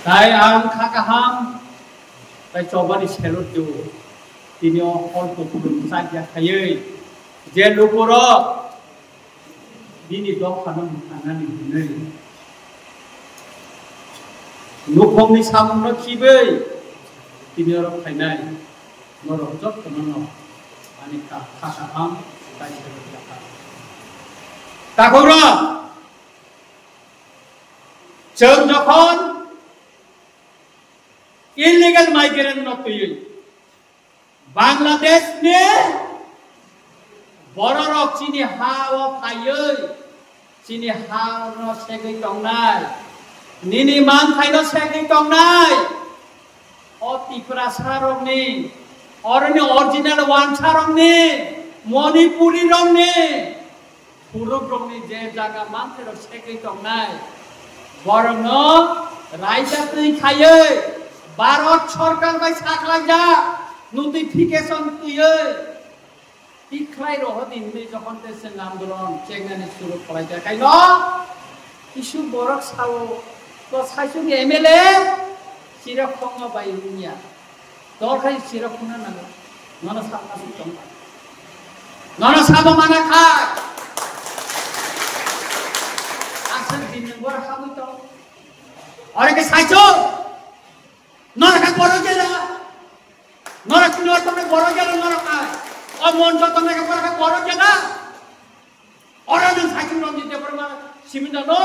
তাই আং খাকাহাম তাই চবানি সেলুট দিও তিনিও অল্প পুরুষ চাইয়া খাইयै যে লোকৰ দিনি দखानाव थांनानै दिनै नखंनि सामनो खिबै तिनिर फायनाय नरक जत्तननो आनि खाकाहाम ताइ सेलुट जाखा ताखौरा जों যখন इलीगल माइग्रेंट नतुयै बांग्लादेशनि बररक चिनि हाव फायै चिनि हाव सेगै दंनाय निनि मान फायनो सेगै दंनाय अ त्रिपुरा सारंनि अरनि अरिजिनल वान सारंनि मणिपुरी रंनि पुरुब रंनि जे जागा मान फायनो सेगै दंनाय बरनो रायजातै खायै भारत सरकार बाय साख्लायजा नटिफिकेशन तुयै तिख्लाय रह दिनै जखन देशे आन्दोलन चेंगानि शुरू खालायजा कायनो किसु बरक सावो तो साइसुनि एमएलए सिरखंग बायनिया दरखाय सिरखंग नांगौ नन साबना दं नन साबो माना खाय आसन दिनै बर खाबो तो अरे के साइसो नरका बড় গেলা नरक नर तने बড় গেল नरका ओ মঞ্চ तने के बড় গেলা अरन साइकिल रंजित परमा सिमिना नो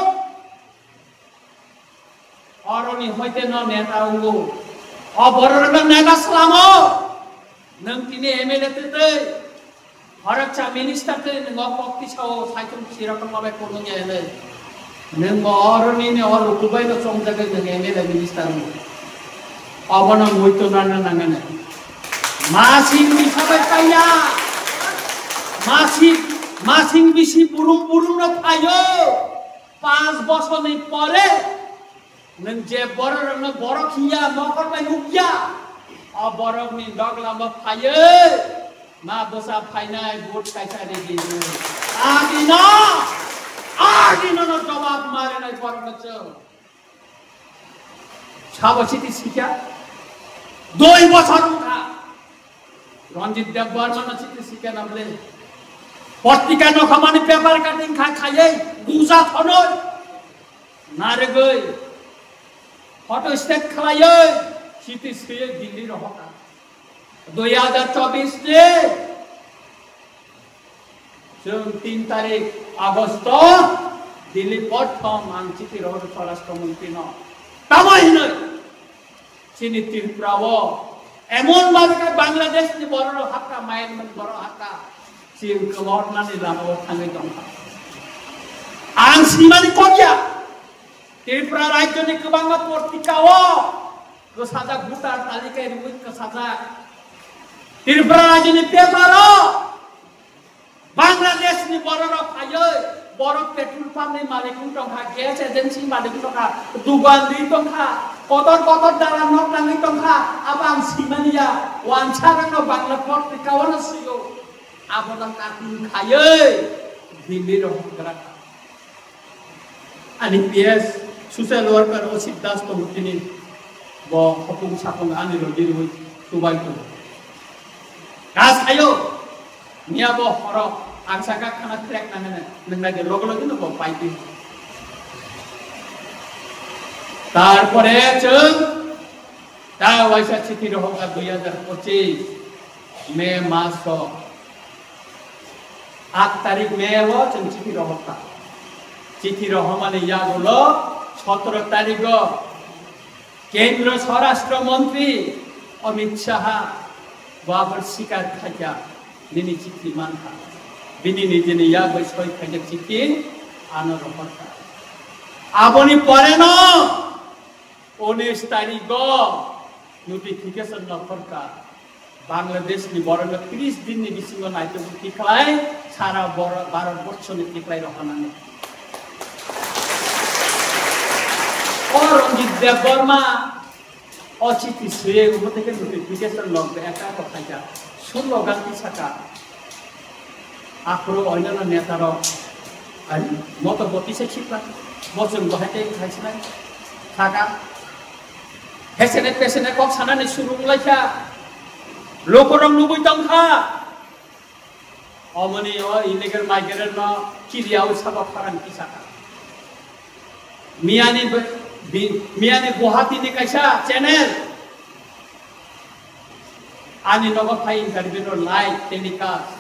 अरनि हयते न नेता उगो अ बररन नेता सलामो नों तिने एमएलए ते हरचा मिनिस्टर ते न पक्ति छाओ साइकिल सिरकम माबे कोनोङेले नों अरनि ने अर कुबाय न समजागे नों एमएलए मिनिस्टर अबन मोइतो नाना नांगने मासिं बिसाबाय फाया मासिं बिसि बुरुं न फायो 5 বছরनि परे नों जे बररन बरखिया नखर बाय नुकिया अ बरकनि दगलाम फायो मा बसा फायनाय भोट कायसारे दिनु आदिनो न जवाब मारेनाय बरनच साबसिति सिखा 2 বছর उठा रंजित देव बर्मा चित्त सिखा नबले पत्रिका नखमानि पेपर काटिंग खायै गुजा थनो नारे गई फोटो स्टेट खायै चित्त सिए दिल्ली रहता 2024 ने जों 3 तारिख আগস্ট दिल्ली प्रथम आं चित्त रहर स्वराष्ट्र मंत्री न तामायनो चिनि त्रिपुराओ एमन भाबे बांग्लादेश नि बरर हाक्का मायनमन बरर हाक्का चिन गवर्नरनि लामाव थाङै दं आं सिमानि करिया त्रिपुरा राज्यनि गोबां पत्रिकाओ गोसाजा भुटार तालिकाय रुइ गोसाजा त्रिपुरा राज्यनि पेपारो बांग्लादेशनि बरर फायै बरफ पेट्रोल पाम्पनि मालिकनि दंखा गेस एजेन्सि मालिकनि दंखा दुगाननि दंखा कतर दारा नक नाङै दंखा आबां सिमानिया वानसारनो बांला पत्रिकाओनो सियो आबोला काटिं खायै दिल्ली रहग्रा अनि पीएस सोशल वर्कर असित दास तमुतिनि ब हपुं सापुं आनि रदिरुइ तुबाइतो गास खायो नियाबो हर आंसाका खाना ट्रैक नाङने नंनागे लगलगे न पाइति तारपरे जों दा वाइसा चिठी रहगा 2025 मे मास 8 तारिख मे वो जों चिठी रहता चिठी रहमाने यागलो 17 तारिख केंद्र स्वराष्ट्र मंत्री अमित शाह बाबर शिकार खाजा निनि चिठी मानखा बिनि निजेनि या बैसय खाजा चिठी आनो रहता आबोनि परे न 19 तारिख नोटिफिकेशन नफरका बांग्लादेश नि बरनो 30 दिन नि बिसिङो नाइतो तिख्लाय सारा भारत वर्षनि तिख्लाय रहनानै और रंजित देव बर्मा अचिति सुये उमतेके नोटिफिकेशन लगबे एका कथाया 16 गांति साका आखरो अन्य नेतार Ani motor boti se chip lah, bosung bahaya kaisna, thaka. Hesenet pesenet kok sana ni suruh mulai kya, lokorong lubui tangka. Omani illegal migrant na kiri awal sabab karan kisah. Miani Guwahati ni kaisa channel. Ani nogo pai interview no live telecast.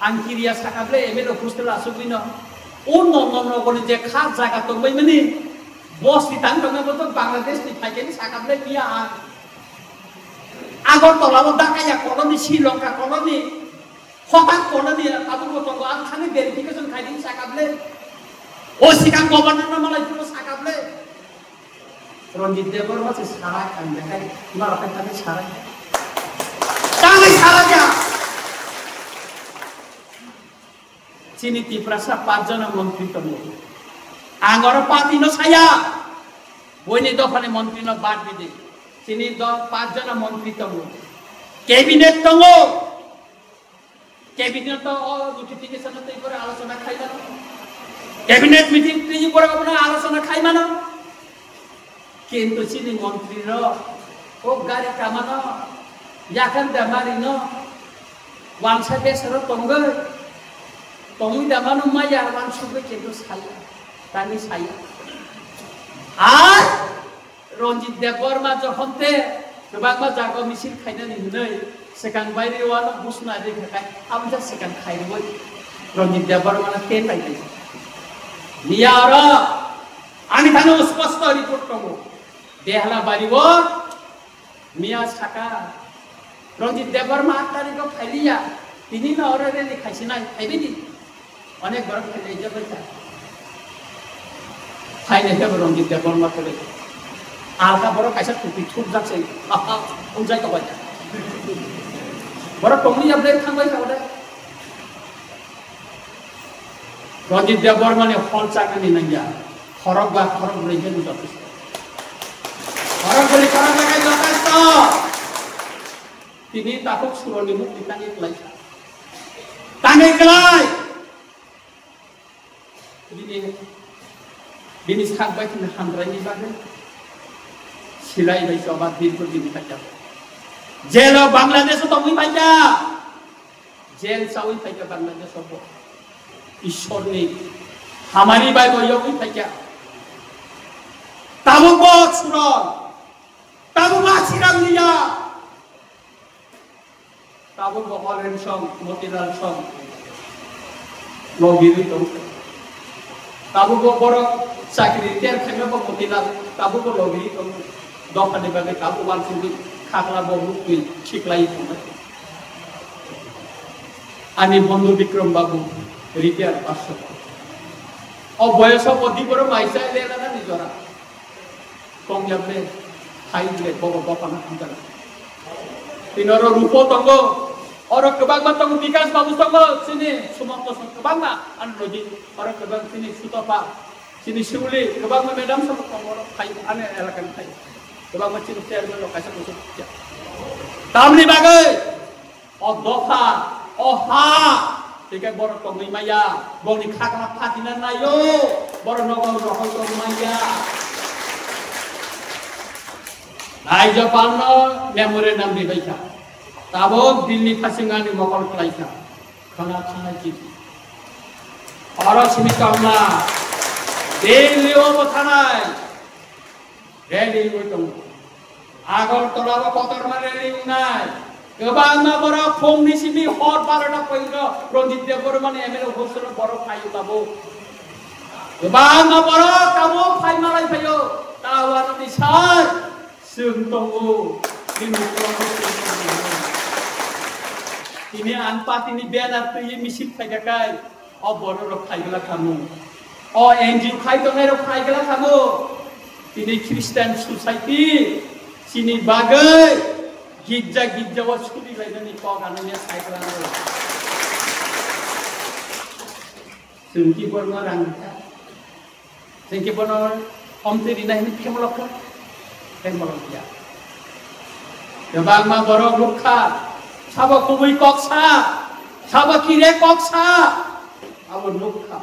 Angkiria sakable emelo kustela subino. No koni je khas jaga to bai mani. Bos ditang to ngato Bangladesh ni pai ni sakable dia. Agor to lawo dakaya koloni Sri Lanka koloni. Hotak koloni abu to ko ang khani verification khai din sakable. O sikang governor na malai puno sakable. Ronjit Deborma se sarai kan dekai mara kan sarai. Tangi sarai. Sini Tiprasa 5 jana mantri temu. Angor parti no saya. Woni do phane mantri no bad bide. Sini do 5 jana mantri temu. Cabinet temu. Cabinet to notification to ikore আলোচনা খাই মানো. Cabinet meeting তে ikore apna আলোচনা খাই মানো. Kintu sini mantri ro o gari kamano yakan damari no. Wangsa besaro tonggo. Tunggu damanu maya wan suge kendo saya, tani saya. Ronjit Deborma johonte, kebangma jago misil kainan ini, sekang bayar wala busna aja kai, amja sekang kain boy. Ronjit Deborma na ten lagi. Niara, ani thano spasta report kamu. Dehla bariwo, Mia saka. Ronjit Deborma tadi kau kailia, ini na orang ini kaisina, kaibidi. অনেক বড় ফেলে যাবে ফাইনে হবে রঞ্জিত দেববর্মা ফেলে আলকা বড় কাইসা টুপি ঠুপ যাচ্ছে উজাই তো বাজা বড় টংনি যাবে থাকবাই কাবদে রঞ্জিত দেববর্মা নে ফল চাকরি নাইয়া খরক রেজে যথেষ্ট খরক বলি করা লাগাই যথেষ্ট তিনি তাকে সুরনি মুক্তি টাঙে গেলাই Bini sekarang baik ni handrai ni bagai silai baik sobat diri diri saja. Jel Bangladesh tu mui baca, jel sawi baca Bangladesh sobo. Ishor ni, hamari baik yo mui baca. Tabu bot suron, tabu masirang dia, tabu bohalen song, motiral song, logiri tu. Tabu ko borok sakri ter khame ko motilal tabu ko logi to dokane bage tabu wan sugi khakla bobu ki chiklai to ani bondhu Bikram babu retire পাঁচশো ও বয়স অধিক বড় মাইসা এলে না নিজরা কম যাবে খাইলে বড় বপানা খান্তারা তিনর রূপ তঙ্গ और kebaga tong Vikas bagus tong sini Sumanto kebaga anu loji orang kebaga sini Sutopa sini Siuli kebaga medam sama tong kai ane elakan kai kebaga sini chairman lokasi musuh tamni bagai oh dofa oh ha tiga bor tong maya bong ni khakna phatinan nayo bor nogong rohol tong maya nai Japanno memorandum di baika tabok Delhi pasingani mokol kelaika khana khana ki aro simi kamna Delhi o bothanai Delhi o tong agor tolawa kotor mare nai kebangna bora phong ni simi hor parana poingo Ronjit Deborman MLA hosro boro phayu tabo kebangna bora tabo phai malai phayo tawan ni sar sung tongo dimukro ini anpat ini benar tu ini misip saja kai, oh bodoh rok kai gila kamu, oh NGO kai tu ngai rok kai gila kamu, ini Christian Society, sini bagai, gija was kudi lagi ni kau kanunya kai gila kamu, sengki berorang, sengki berorang, om teri dah ini kemalok dia, jabang ma borok lukha. Sabo kubui koksa, sabo kire koksa, abon mukha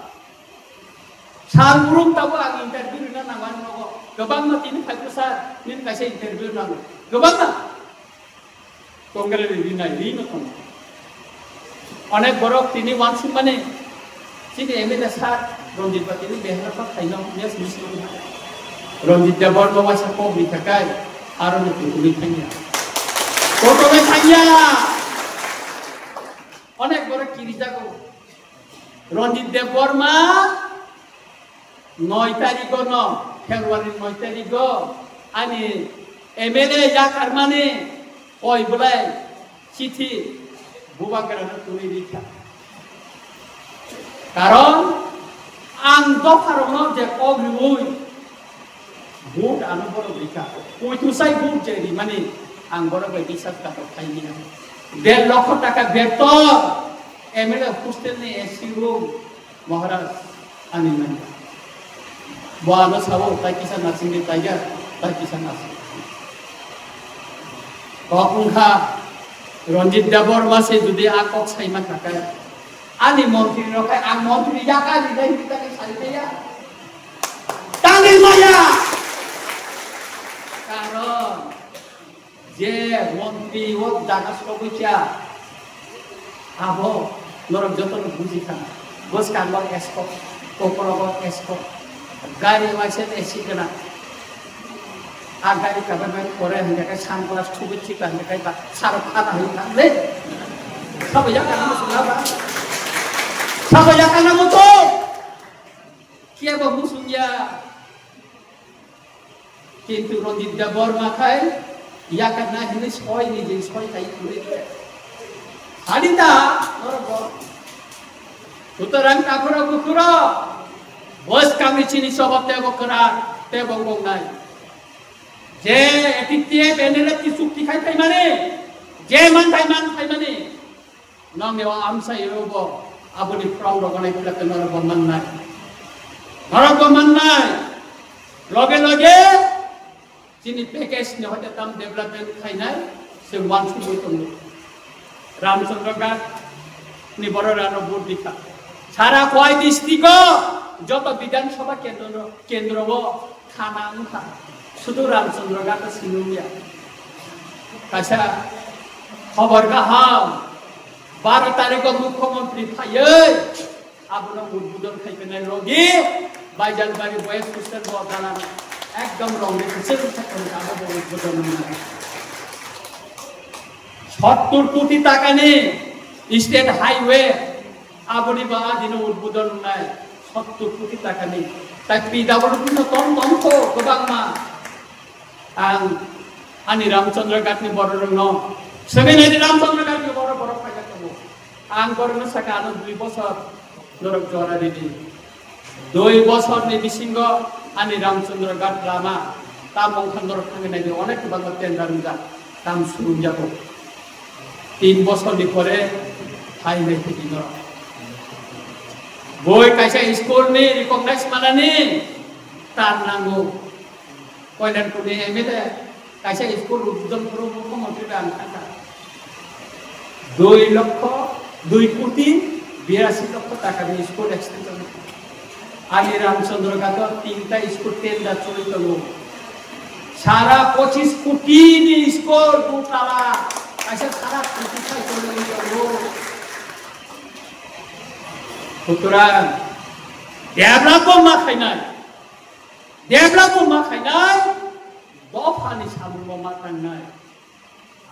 sal burung tabo ang interview na naman ako gabang na tinipay sa nin kasi interview na gabang na kongre rinay rino kong অনেক বড় তিনি ওয়ানসিং মানে তিনি MLA sir রঞ্জিত বা তিনি বেহারা পা খাইনা mace missing রঞ্জিত দেবর বাবাসা কো বিথাকাই আর নে তুমি খাইয়া কোটবে খাইয়া অনেক বড় কিরিজা গো রঞ্জিত দেববর্মা 9 তারিখ ন ফেব্রুয়ারি 9 তারিখ আনি এমএলএ জাকার মানে ওই বলে চিঠি বুবাকেরানো তুমি লিখা কারণ আং দফারনো যে অগ্রিউই ভোট আনো বড় লিখা ওই তুসাই ভোট যেরি মানে আং বড় বাই বিচার টাকা খাইনি না 1.5 লক্ষ টাকা বেতন এমএলএ হোস্টেল নে এসি রুম মহারাজ আনি মানে বানো সাবো তাই কিসান নাসিং নি তাইগা তাই কিসান নাসিং কখনখা রঞ্জিত দেববর্মা সে যদি আকক সাইমা থাকায় আনি মন্ত্রী রখায় আং মন্ত্রী জাকা দিদাই দিতাকে সাইতেয়া টাঙ্গি মায়া কারণ যে মন্ত্রী ও জাকা সবইচা আবো নরক যতন বুঝি খান বস কানবার এসকো কোপরবর এসকো গাড়ি ওয়াইসে এসি কেনা আগারি কাবাবেন করে হন্ডাকে সানগ্লাস ছবি ঠিক হন্ডাকে বা সারক খানা হই থাকলে সবাই জানা মুসুলাবা সবাই জানা মতো কি আবা মুসুলিয়া কিন্তু রঞ্জিত দেববর্মা খায় ইয়াকা না হিনে ছয় নিজে ছয় তাই করে হাড়িতা নরব সুতরাং কাকুরা কুকুরা বস কামি চিনি সবাব তেব করা তেব বং নাই যে এটিতে বেনেলে কি চুক্তি খাই তাই মানে যে মান তাই মানে নংনেও আমসাই রব আপনি প্রাউ রগনাই কুলাতে নরব মান নাই লগে লগে যিনি প্যাকেজ নে হতে তাম ডেভেলপমেন্ট খাই নাই সে ওয়ানসি বইতন রামচন্দ্র ঘাট নি বড় রানো ভোট দিখা সারা কয় ডিস্ট্রিক্ট যত বিধানসভা কেন্দ্র খানা উঠা শুধু রামচন্দ্র ঘাট সিনুমিয়া কাছা খবর গাহাম 12 তারিখ মুখ্যমন্ত্রী ফাইয়ে আপনার উদ্বোধন খাইবেন রোগী বাইজালবাড়ি বয়স হোস্টেল বদানা একদম রঙে সেরু থাকেন আমাদের উদ্বোধন 70 কোটি টাকা নিয়ে স্টেট হাইওয়ে আবনি বা দিন উদ্বোধন নাই 70 কোটি টাকা নিয়ে তাই পিডাব্লিউডি নো তম কো গোবাং মা আনি রামচন্দ্র ঘাটনি বড় রং সেবেন এই রামচন্দ্র ঘাটনি বড় বড় ফাইদা করব আং করন সাকা আনো 2 বছর নরক জরা রেডি 2 বছর নি বিসিংগ আনি রামচন্দ্র ঘাট রামা তাম বংখান্দর থাঙ্গে নাই অনেক বাংলা টেন্ডার যা কাম শুরু যাব 3 বছর নি পরে হাইওয়ে থেকে নরক বই কাইসা স্কুল নি রিকগনাইজ মানানি তার নাঙ্গো কয়লান কোনে এমএলএ কাইসা স্কুল উদ্বোধন করব মুখ্যমন্ত্রী আনখাটা 2 লক্ষ 2 কোটি 82 লক্ষ টাকা দিয়ে স্কুল এক্সটেনশন আলি রামচন্দ্র ঘাট 3টা স্কুল টেন্ডার চলিত সারা 25 কোটি নি স্কুল দুটালা কাইসা সারা কোটি খাই চলিত সুতরাং ডেভেলপমেন্ট মা খাইনাই দফানি साबुन मा थांनाय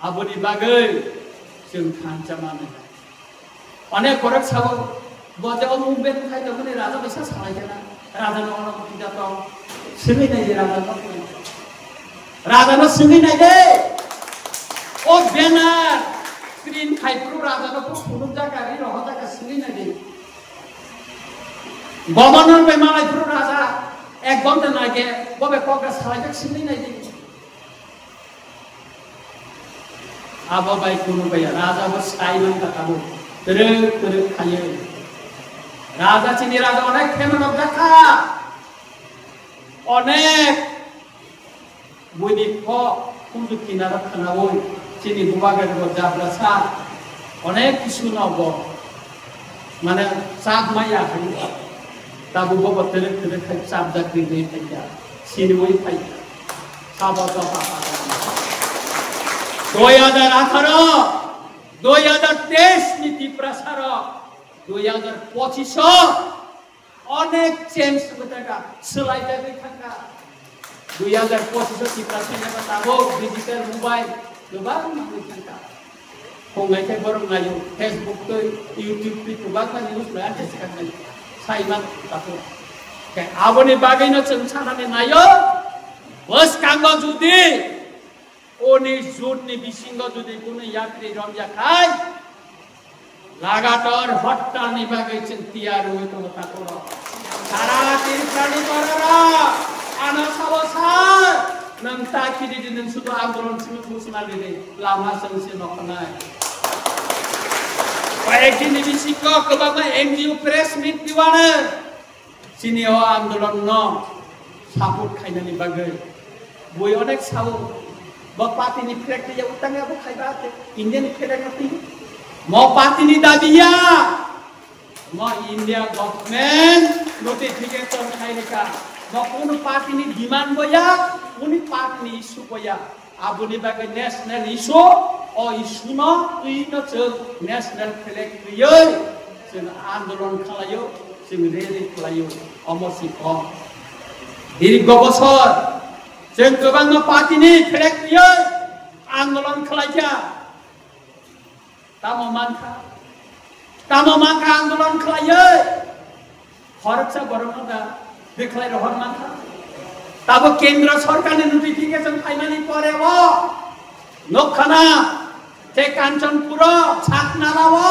आबोनि बागै जों खानजामानो अनेक फरक साबो बजाव मुंबे खायदा माने राजा बैसा सालायना राजा नङा बिदा तो सिङै नाय राजा न सिङै नाय दे ओ बेनार स्क्रिन खाइप्रो राजा न फुलुम जागारि रह जागा सिङै नाय दे गभर्नर बे मालायप्रो राजा एक घन्टा नागे बबे कग्रा सालायजों सिङै नाय दे आबा बाय कुनु बाया राजा बो साइमन काकाबो तेरे खायो राजा चिनी राजा अनेक फेमन जाखा अनेक बयनि ख कुंजु किनारा थानावै चिनी बुबागार जाब्ला सा अनेक किसु नाव মানে চাপ মাইয়া খাই তাবু বাবা তেলে তেলে খাই চাপ জাতি দিয়ে খাইয়া সিনেমাই খাই খাবার দফা 2018 2023 নীতি প্রসারক 2025 অনেক চেঞ্জ কথা সোলাইতে থাকা 2025 নীতি প্রসারক তাবো ডিজিটাল মোবাইল গোবাं মানুষ থাকা Pengaitai baru ngayu Facebook tu, YouTube tu, bahkan news berada sekarang. Saya mak tahu. Kayak apa ni bagaimana cara ni ngayu? Bos kanggo judi, oni jud ni bisinggo judi punya yatri ramja kai. Lagatar hotta ni bagai centiaru itu tahu. Cara tirkani parara, anak sawasar. Nampak kiri di dalam suatu anggaran sini musnah ini lama sengsi nokanai. Baik ini bisiko kebaba NGO press meet di mana? Sini anggaran no sabut kainan ni bagai. Boy onek sabut. Bapak ini prek dia utangnya apa kai bate? Indian prek apa ini? Mau pati ni dadia. Mau India government notification kai neka. Maupun parti ini demand boya, uni parti ini isu boya. Abu ni bagai national issue, oh isu no, ini ceng national flag kriyo, ceng andolan kalayo, ceng rally kalayo, omosi kom. Diri gobosor, ceng kebang no parti ini flag kriyo, andolan kalaya. Tamo mangka andolan kalaya. Harap sa barang ada. Deklarasi hormat. Tapi kendra सरकार ने notification finally परे वो नोखना ते कांचनपुरा छाकनाला वो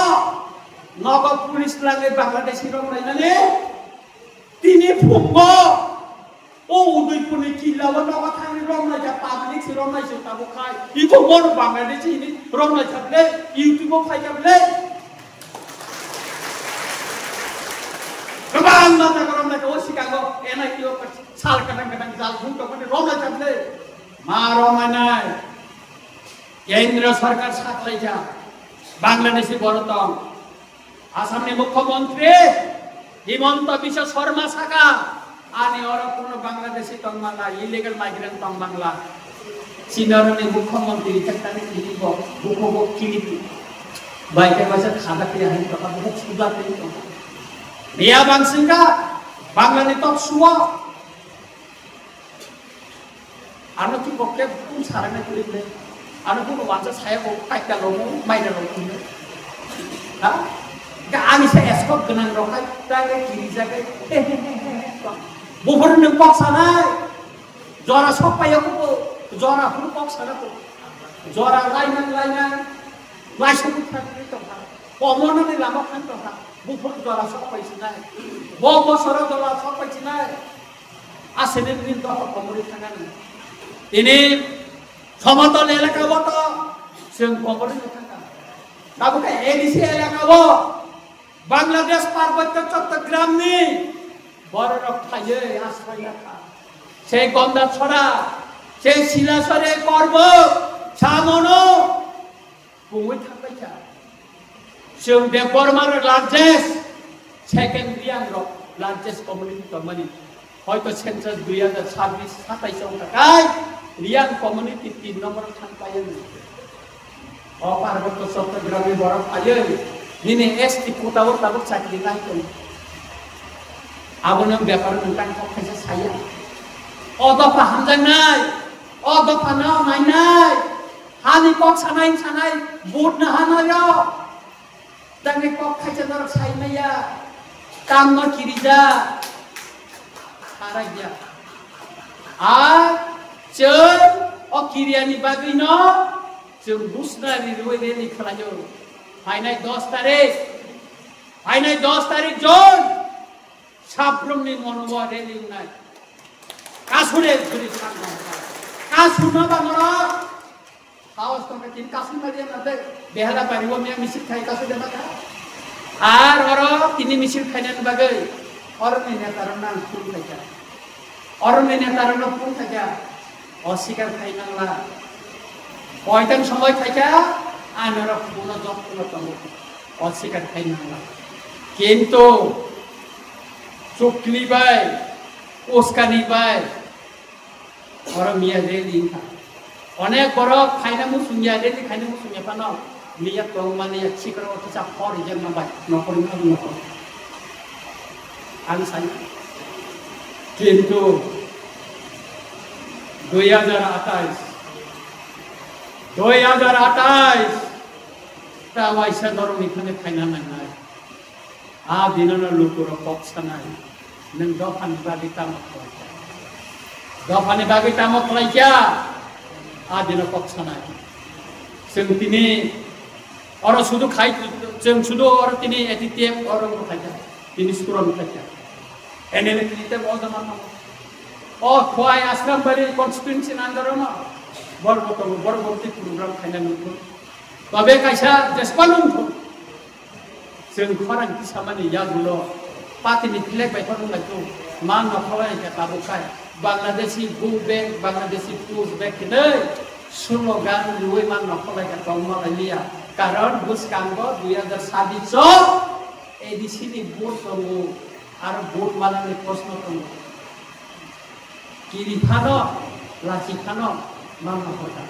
नगर police लागे बांग्लादेशी रोम लाइनाने तीनी फुंगो ओ उदयपुरनि किला वो नगर थांनि रोम लाइजा पब्लिक से रोम लाइजा ताबो खाय इको मोर बांग्लादेशी नि रोम लाइजा बले यूट्यूब फाइजा बले Kebang mata korom nak osi kago enak yo sal kadang-kadang sal bunto kan roma chable maro manai kendra sarkar sath laija Bangladeshi borotom Assam ni mukhyamantri Himanta Biswa Sharma Saka ani ora kono Bangladeshi tong Bangla illegal migrant tong Bangla China ni mukhyamantri tektani kilibo buko kiliti baike basa khada kriya hin to buko sudah to Dia bangsinga Bangla ni top suwa Anu tu pokok pun sarana kulit deh Anu pun wajah saya kok tak kalau main dalam ini Hah? Kami saya escort dengan rokai tak kiri jaga Bukan nempak sana Jora siapa ya aku Jora pun pak sana tu Jora lainan Lain sebut itu Pemohon ni lama kan tu Bukan jora siapa isina Bobo sora jora siapa isina Asalnya ni tu apa pemerintah Ini সমতল এলাকা বটো সেন কবরে থাকা তাবো কে ADC এলাকা বো বাংলাদেশ পার্বত্য চট্টগ্রাম নি বড় রক্ষায়ে আশ্রয় রাখা সেই গন্ডা ছড়া সেই শিলাসরে পর্বত সামনো বুই থাকাইছা সেন দেববর্মার লার্জেস্ট সেকেন্ড রিয়াং রক লার্জেস্ট কমিউনিটি কমিউনি হয়তো সেন্সাস 2026 27 টাকায় Riang community 3 nomor sampayan. Oh parabot Chottogram borok ayeun. Ini di kota tabuk sakit naikun. Abon ব্যাপার tentang kok saya. Oh do paham janai. Oh do panau mainai. Hani kok sanai bud na hanayo. Dange kok kaisa norok sai maya. Kam no kirija. Haragya. Ceng, oh kiriani bagino, ceng busna di luar ini kelajo. Hainai 10 tarik John, sabrum ni monwa reli unai. Kasure juri sangka. Kasuna bangora, hawas tongkat ini kasun tadi yang ada. Behala pariwo yang misil kai kasun dia mata. Orang ini misil kainan bagai. Orang ini tarunan pun saja. Orang ini tarunan pun saja. অস্বীকার খাই না কয়টান সময় থাকা আনারা পুরো যত্ন করব অস্বীকার খাই না কিন্তু চুকলিবাই ওস্কানিবাই বড় মিয়া রেলি অনেক বড় খাইনামু সুনিয়া রেলি খাইনামু সুনিয়া পানো মিয়া তো মানে চিকর অত চা পরি যেন বাই নকরি নকর আমি সাই কিন্তু 2028 তা ওয়াইসা ধরুন এখানে খাইনা নাই আ দিননা লোকর পক্ষা নাই নং দফানি বাগি তামক লাইকা আ দিন পক্ষা নাই जों তিনি অর শুধু খাই जों শুধু অর তিনি এটিএম অর খাইতা তিনি সুরন খাইতা এনএল কিতে বলদমান ও খোয়াই আশ্রম বাড়ি কনস্টিটিউয়েন্সি আন্দোলন বড়বর্তী প্রোগ্রাম খাইনা নুন তবে কাইসা দেশপালন जों খরাং কিসামানি ইয়াগুলো পাতিনি ফ্লেগ বাইফারুন লাইতো মান নখলাই কে তাবুকাই বাংলাদেশি গু ব্যাংক বাংলাদেশি টুজ ব্যাংক কিনে স্লোগান লুই মান নখলাই কে তংমালিয়া কারণ বুসকাঙ্গ 2027 এডিসিনি ভোট দङ আর ভোট মালানি প্রশ্ন দङ কিরি ফানো লাচি ফানো মান নখলা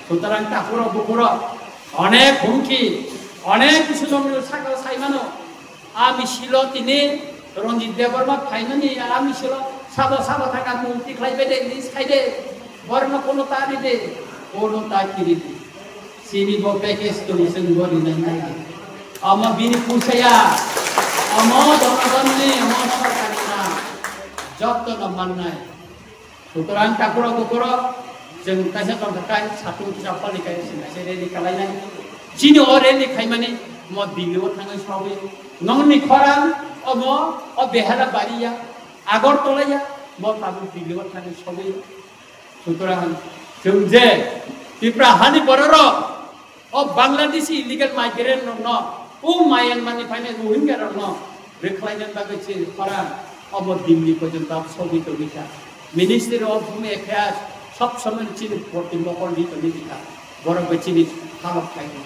সুতরাং তাকুরো বুকুরো অনেক হুমকি অনেক কিছু জমির সাকাও সাইমানো আমি ছিল তিনি রঞ্জিত দেববর্মা ফাইনানি আমি ছিল সাদা থাকা মুক্তি খাইবে দে লিস খাইদে বর্ণ কোনো তারি দে কোনো তাকিরি দে সিনি বো প্যাকেজ তো নিসেন গরি নাই আমা বিনি পুছায়া আমা জনগণনি আমা সরকারি না যত্ন মাননাই সুতরাং তাকুরো বুকুরো जों कायसा तंथाय साथु जापानि कायसा सेरेनि खालायनाय जिनि अरेनि खायमानि म दिल्लीआव थाङो सावै नंनि खरां अम अ बेहारा बारिया आगरतलाया म ताबु दिल्लीआव थाङो सावै सुतरां जों जे तिप्रा हानि बरर अ बांलादेशी इलिगेल माइग्रेन्ट न उ मायानमारनि फायने रोहिंग्या न रेख्लायनाय बागै जे खरां अम दिल्ली पर्यन्त सावै तबिका मिनिस्ट्री अफ होम एफेयार्स सब समय चीनी फोर्टी मकर दी तो नहीं दिखा बरफ में चीनी खालक खाएंगे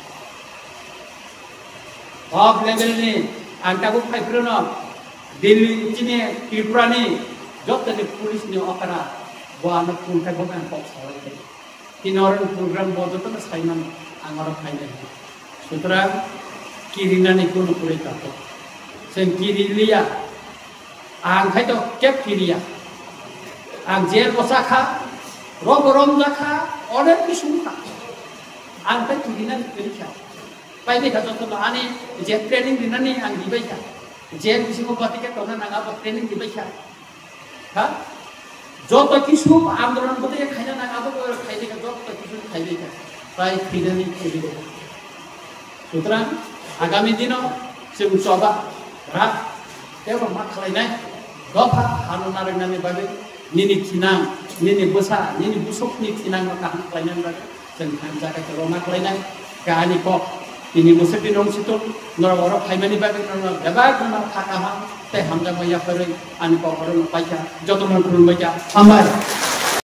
अब लेवल ने अंटा को खाई फिर ना दिल्ली चीनी त्रिपुरा ने जब तक पुलिस ने अपना वो आना पुंखा को मैं पक्ष हो रहे तीन और प्रोग्राम बहुत तो ना साइमन अंगारा खाएंगे सुतरां किरीना ने कौन पूरे करते सें किरीलिया आंग खाई तो क्या किरिया आंग जेल बसा खा रम जाखा अनेक किसुम खा आं फाय किरिना निखा फाय देखा जत आनी जे ट्रेनिंग दिनानि आं दिबायखा जे बिसिखौ बातिके तोना नाङा बा ट्रेनिंग दिबायखा हा जत किसु आंदोलन बते खायना नाङा बा खायदेखा जत किसु खायदेखा फाय किरिनानि किरिदो सुतरां आगामी दिनाव जों जबा रात तेबो मा खालायनाय गफा हानो नारेंनानि बागै निनि थिनां निनि बोसा निनि बुसुकनि थिनां काहां खालायनाय बागै जों हानजाखा रमा खालायनाय काहानि कप तिनि बोसोर दिनाव सितो नरबर फाइमानि बागै नर गबा नर थाका हा ते हामजा मैया फरै आनि कपरो पाइका जतन खुलुमबायका हामबाय